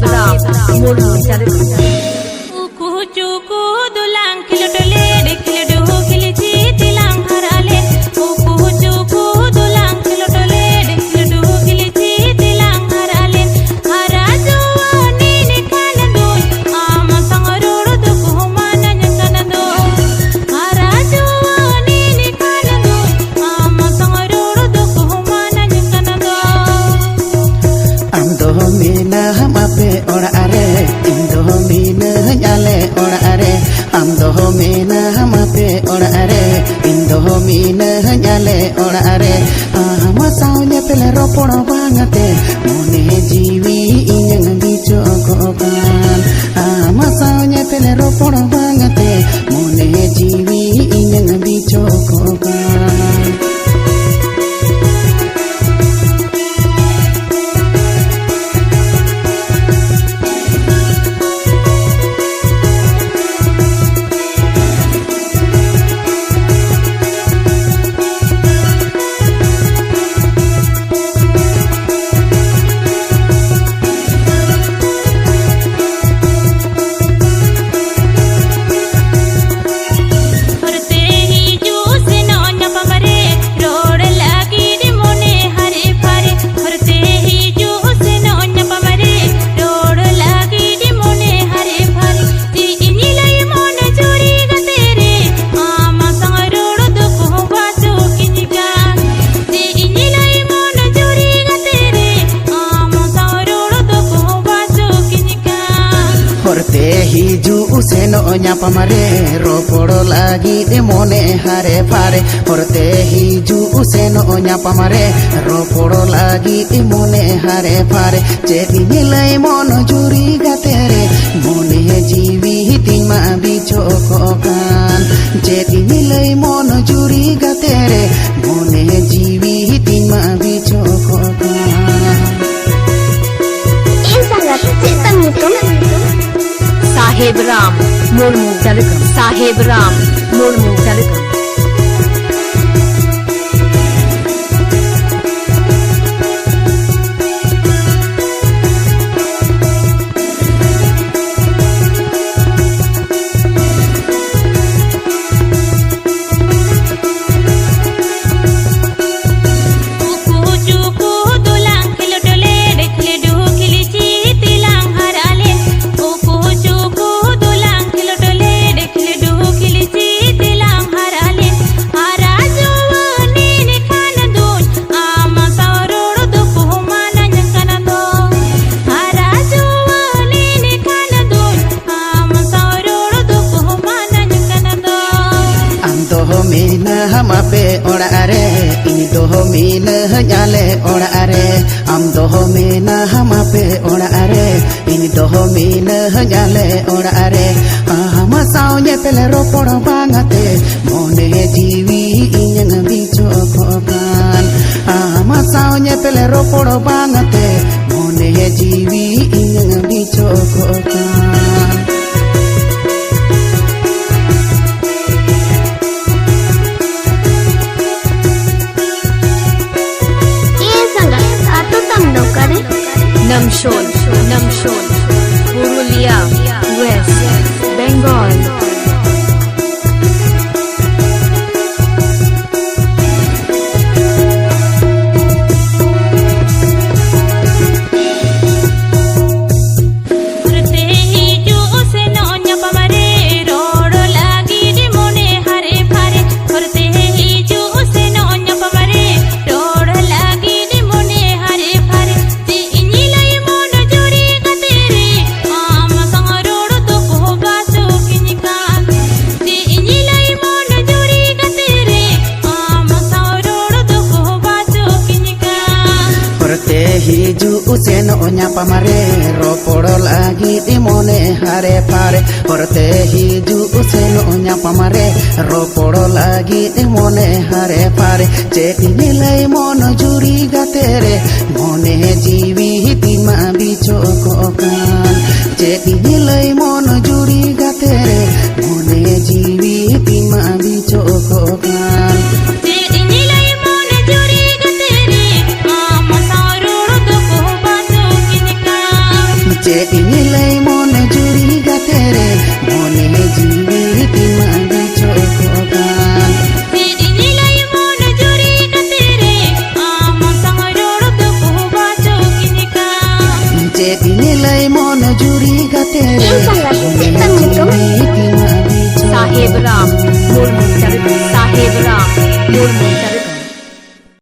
Sahib Ram Murmu Jalika. Uku cuku dulang kilodole dekiladu kiliji tilang harale. Uku cuku dulang kilodole dekiladu kiliji tilang harale. Haraju ni nikanadu ama sangarudu kuhumana nyakanadu. Haraju ni nikanadu ama sangarudu kuhumana nyakanadu. Amdo mina hamape ora are indo mina nyale ora are amdo mina hamape ora are indo mina nyale ora are ama saunya pele roporo bangate mone jiwi inyang bicokokan ama saunya pele roporo bangate mone jiwi inyang bicokokan. Hiju seno nyapa mare roporo lagi de mone hare pare horte hiju seno nyapa mare roporo lagi de mone hare pare jadi nilai mono juri gatere mone jiwi hitima bicokokan jadi nilai mono juri gatere mone jiwi hitima bicokokan. Sahib Ram Murmu Jalika. Sahib Ram Murmu Jalika. Mina hamape ora are indo mina nyale ora are amdo mina hamape ora are indo mina nyale ora are ama saunya pele roporo bangate mone jiwi inyang bicokokan ama saunya pele roporo bangate mone jiwi inyang bicokokan. Namshon, Purulia, West Bengal. Hiju seno nyapa mare roporo lagi di mone hare pare horte hiju seno nyapa mare roporo lagi di mone hare pare jadi nilai mono juri gatere mone jiwi hitima bicokokan jadi nilai mono